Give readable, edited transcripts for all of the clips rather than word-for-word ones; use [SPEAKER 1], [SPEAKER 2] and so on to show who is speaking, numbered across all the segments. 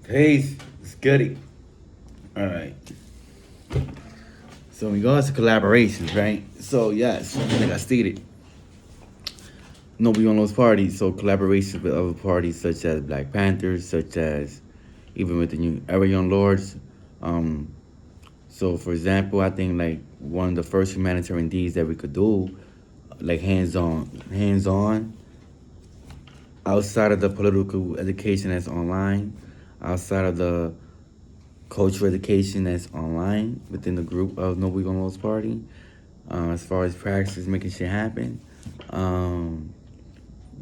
[SPEAKER 1] Peace. It's goody. All right. So in regards to collaborations, right? So yes, like I stated, nobody on those parties. So collaborations with other parties such as Black Panthers, such as even with the new Era Young Lords. Um, so for example, I think like one of the first humanitarian deeds that we could do, like hands on, outside of the political education that's online, outside of the cultural education that's online within the group of No We Gonna Lose Party. As far as practice making shit happen,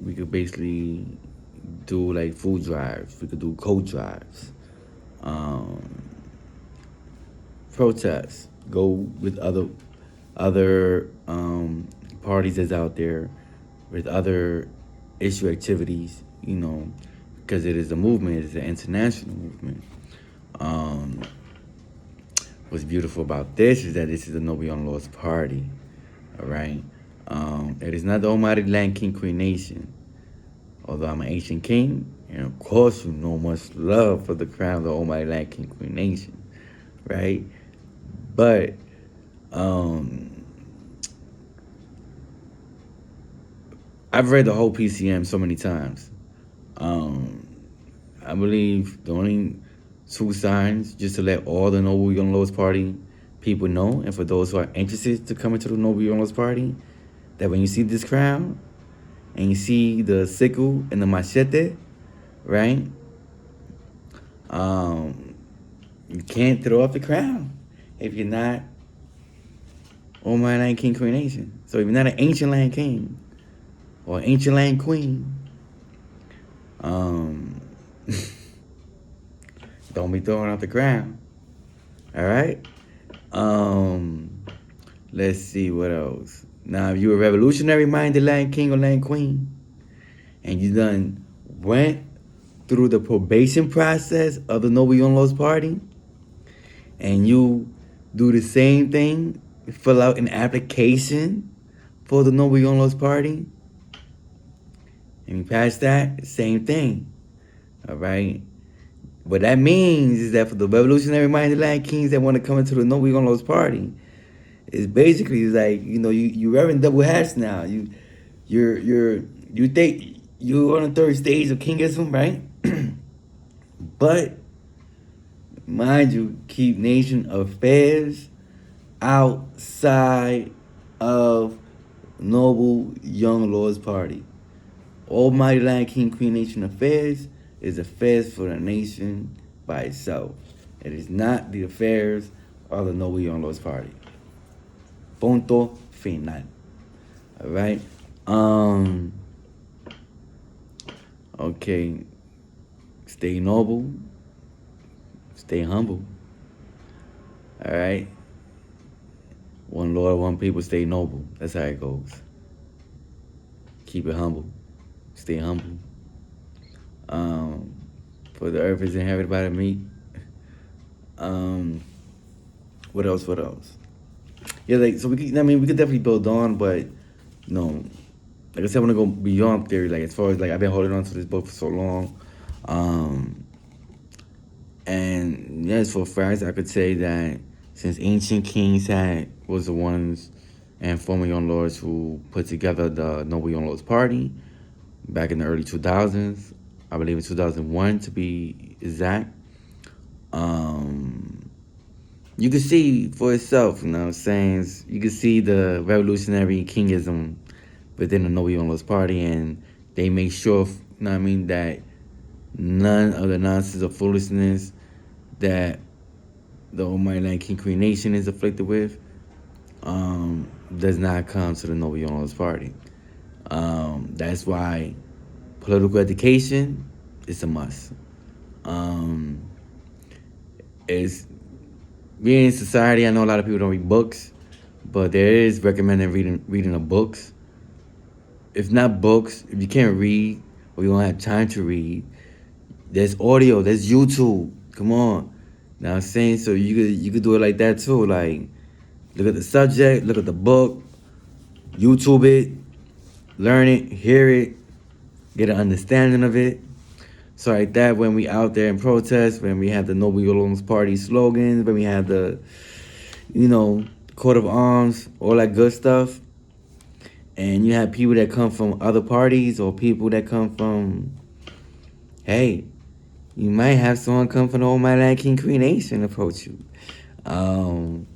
[SPEAKER 1] we could basically do like food drives. We could do coat drives, um, protests. Go with other parties that's out there with other issue activities. Because it is a movement. It's an international movement. Um, what's beautiful about this is that this is a Nobody on Lost party. All right. It is not the Almighty Land King Queen Nation. Although I'm an ancient king, and of course you know much love for the crown of the Almighty Land King Queen Nation, right? But I've read the whole PCM so many times. I believe the only two signs, just to let all the Noble Young Lords Party people know, and for those who are interested to come into the Noble Young Lords Party, that when you see this crown and you see the sickle and the machete, right? You can't throw up the crown if you're not Almighty Land King Queen Nation. So if you're not an ancient land king or ancient land queen, don't be throwing out the crown. All right. Let's see what else. Now, if you're a revolutionary-minded land king or land queen, and you done went through the probation process of the Noble Young Lords Party, and you do the same thing, fill out an application for the Noble Young Lords Party, and you pass that, same thing. All right. What that means is that for the revolutionary-minded land kings that want to come into the Noble Young Lords Party, it's basically like you wearing double hats now. You think you're on the third stage of kingism, right? But mind you, keep nation affairs outside of Noble Young Lords Party. Almighty Land King Queen Nation affairs is affairs for the nation by itself. It is not the affairs of the Noble Young Lords Party. Punto final. All right. Okay. Stay noble. Stay humble. All right. One Lord, one people. Stay noble. That's how it goes. Keep it humble. Stay humble. For the earth is inhabited by the meek. What else? Yeah, so we could definitely build on, but like I said, I want to go beyond theory. Like as far as I've been holding on to this book for so long, and yes, for facts, I could say that since ancient kings was the ones and former young lords who put together the Noble Young Lords Party back in the early 2000s, I believe in 2001 to be exact. You can see for itself, you know what I'm saying? You can see the revolutionary kingism within the Noble Young Lords Party, and they make sure, that none of the nonsense or foolishness that the Almighty Land King Queen Nation is afflicted with does not come to the Noble Young Lords Party. That's why political education is a must. It's being in society. I know a lot of people don't read books, but there is recommended reading of books. If not books, if you can't read or you don't have time to read, there's audio, there's YouTube. Come on, now I'm saying, so you could do it like that too. Like look at the subject, look at the book, YouTube it, learn it, hear it, get an understanding of it. So like that, when we out there in protest, when we have the No Violence Party slogans, when we have the, coat of arms, all that good stuff, and you have people that come from other parties or people that come from, hey, you might have someone come from the Almighty King Queen Nation approach you. Um,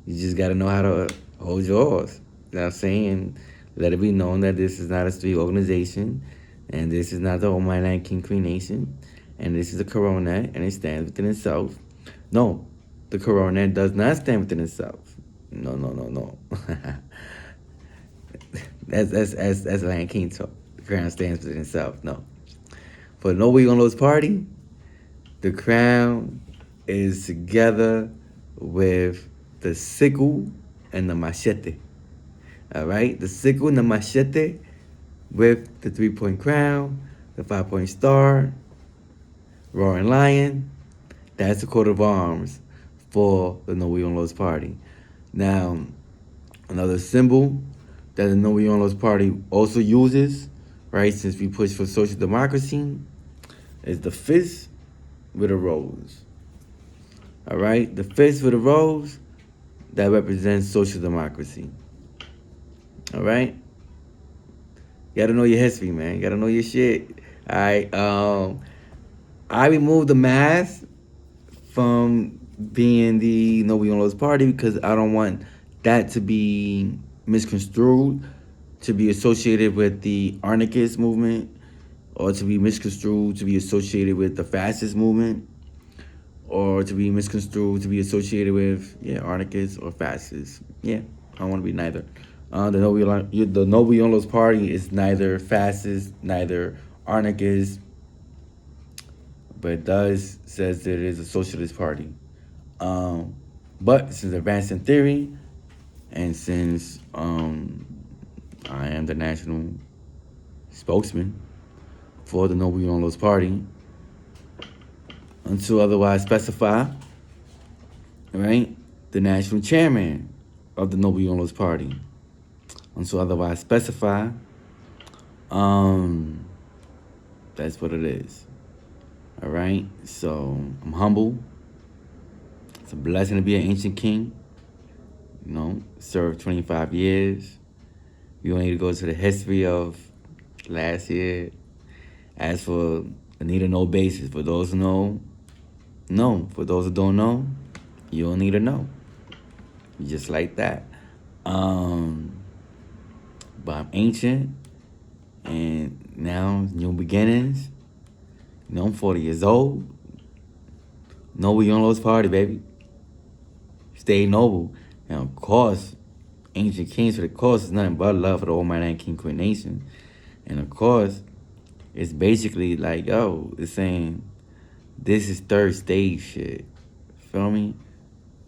[SPEAKER 1] you just got to know how to hold yours. You know what I'm saying? Let it be known that this is not a street organization, and this is not the Almighty King Queen Nation, and this is a coronet, and it stands within itself. No, the coronet does not stand within itself. No, no, no, no. that's Lion King talk. The crown stands within itself. No. For No We Gonna Lose Party, the crown is together with the sickle and the machete. All right, the sickle and the machete with the 3-point crown, the 5-point star, roaring lion. That's the coat of arms for the No We Gonna Lose Party. Now, another symbol that the No We Gonna Lose Party also uses, right, since we push for social democracy, is the fist with a rose. All right, the fist with a rose, that represents social democracy. All right, you gotta know your history, man. You gotta know your shit. All right, I removed the mask from being the No We Gonna Lose Party because I don't want that to be misconstrued, to be associated with the anarchist movement, or to be misconstrued to be associated with the fascist movement, or to be misconstrued to be associated with anarchists or fascists. Yeah, I don't want to be neither. The No We Lose Party is neither fascist, neither anarchist, but it does says that it is a socialist party. But since advancing theory, and since I am the national spokesman for the No We Lose Party, until otherwise specified, right? The national chairman of the No We Lose Party, until otherwise specified. That's what it is. All right. So I'm humble. It's a blessing to be an ancient king. Served 25 years. You don't need to go to the history of last year. As for Anita No Basis, for those who know, no. For those who don't know, you don't need to know. Just like that. But I'm ancient, and now new beginnings. I'm 40 years old. No We Gonna Lose Party, baby. Stay noble. And of course, ancient kings for the course is nothing but love for the Almighty King Queen Nation. And of course, it's basically like, it's saying this is third stage shit. Feel me?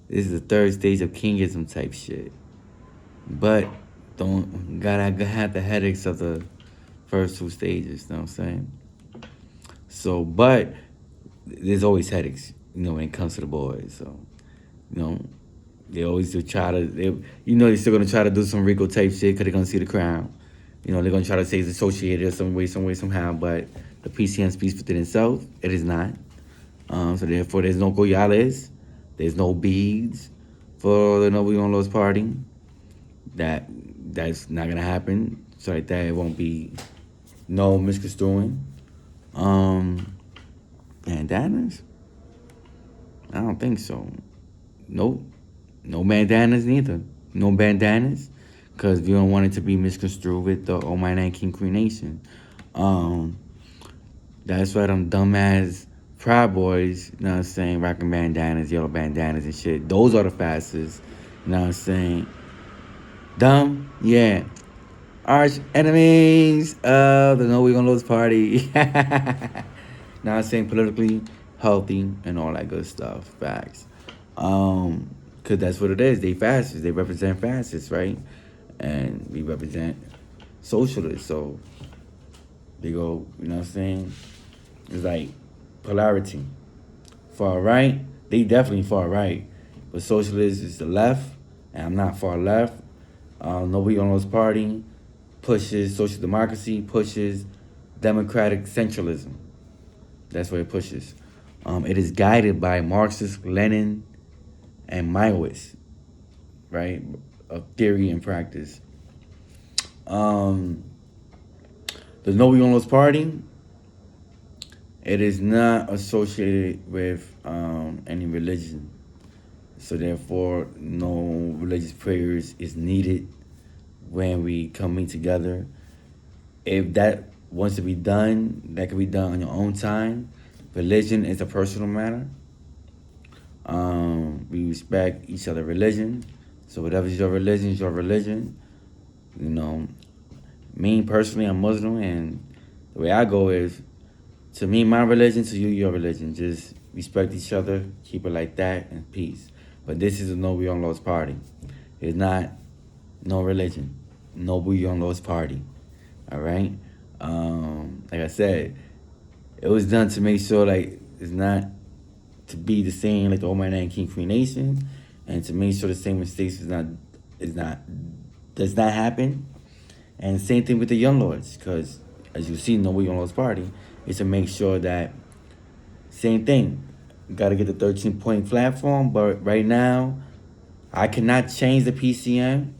[SPEAKER 1] This is the third stage of kingism type shit. But don't gotta have the headaches of the first two stages, you know what I'm saying? So, but there's always headaches, when it comes to the boys. So, they always do try to, they're still gonna try to do some Rico type shit because they're gonna see the crown. They're gonna try to say it's associated some way, somehow, but the PCM speaks within itself. It is not. So therefore, there's no Goyales, there's no beads for the No We Gonna Lose Party. That's not gonna happen. So like that, it won't be no misconstruing. Bandanas? I don't think so. Nope. No bandanas neither. No bandanas. Because we don't want it to be misconstrued with the Almighty King Queen Nation. That's why them dumbass Proud Boys, you know what I'm saying, rocking bandanas, yellow bandanas and shit. Those are the fastest. You know what I'm saying? Dumb? Yeah. Arch enemies of the No We Gonna Lose Party. Now I'm saying politically healthy and all that good stuff. Facts. Cause that's what it is. They fascists. They represent fascists, right? And we represent socialists. So they go, you know what I'm saying? It's like polarity. Far right, they definitely far right. But socialists is the left, and I'm not far left. No We Gonna Lose Party pushes social democracy, pushes democratic centralism. That's where it pushes. It is guided by Marxist, Lenin, and Maoist, right? Of theory and practice. Um, the No Yolos Party, it is not associated with any religion. So therefore, no religious prayers is needed when we coming together. If that wants to be done, that can be done on your own time. Religion is a personal matter. We respect each other's religion. So whatever is your religion is your religion. You know, me personally, I'm Muslim, and the way I go is, to me, my religion, to you, your religion. Just respect each other, keep it like that, and peace. But this is a No We On Laws party. It's not no religion. No We On Laws party. All right? Like I said, it was done to make sure, like, it's not to be the same like the Almighty and King Queen Nation, and to make sure the same mistakes does not happen. And same thing with the Young Lords, because as you see, No We Young Lords Party is to make sure that same thing. Got to get the 13-point platform, but right now, I cannot change the PCM.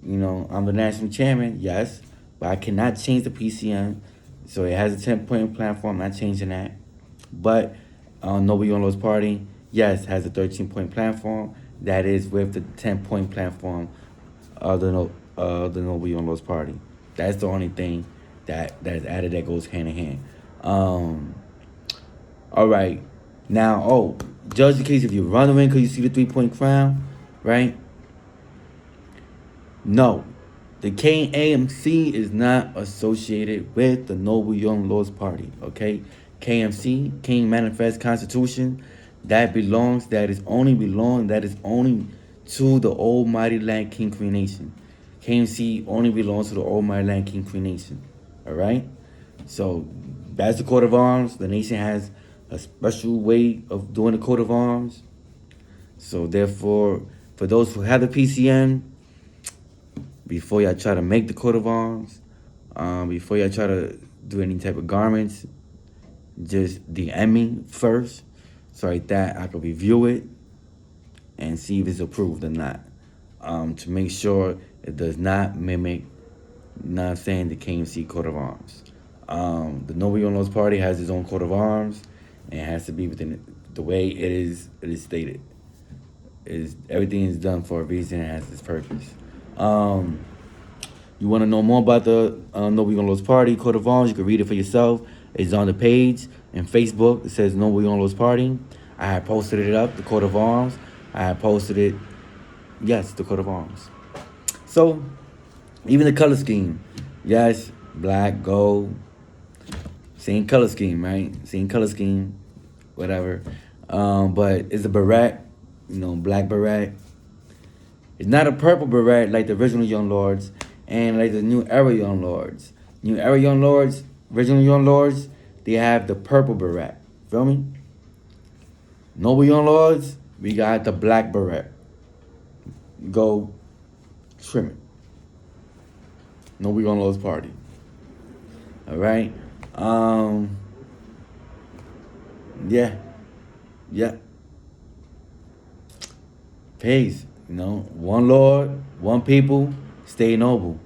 [SPEAKER 1] You know, I'm the national chairman, yes, but I cannot change the PCM. So it has a 10-point platform, not changing that. But No We Young Lords Party, yes, has a 13-point platform. That is with the 10-point platform of the No We Young Lords Party. That's the only thing that's added that goes hand in hand. All right. Now, judge the case if you're running because you see the 3-point crown, right? No. The KMC is not associated with the Noble Young Lords Party, okay? KMC, King Manifest Constitution, that is only to the Almighty Land King Queen Nation. KMC only belongs to the Almighty Land King Queen Nation, all right? So that's the coat of arms. The nation has a special way of doing the coat of arms. So therefore, for those who have the PCN, before y'all try to make the coat of arms, before y'all try to do any type of garments, just DM me first, so like that I can review it and see if it's approved or not, to make sure it does not mimic, not saying the KMC coat of arms. The No We On Laws Party has its own coat of arms, and it has to be within the way it is stated. Everything is done for a reason and has its purpose. You want to know more about the No We On Laws Party coat of arms? You can read it for yourself. It's on the page in Facebook. It says No We On Laws Party. I had posted it up, the coat of arms. I had posted it, yes, the coat of arms. So, even the color scheme, yes, black, gold, same color scheme, right? Same color scheme, whatever. But it's a beret, black beret. It's not a purple beret like the original Young Lords and like the New Era Young Lords. New Era Young Lords, original Young Lords, they have the purple beret. Feel me? Noble Young Lords, we got the black beret. Go trim it. Noble Young Lords Party. All right? Yeah. Peace. One Lord, one people, stay noble.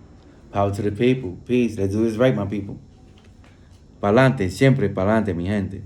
[SPEAKER 1] Power to the people. Peace. Let's do this right, my people. Pa'lante, siempre pa'lante, mi gente.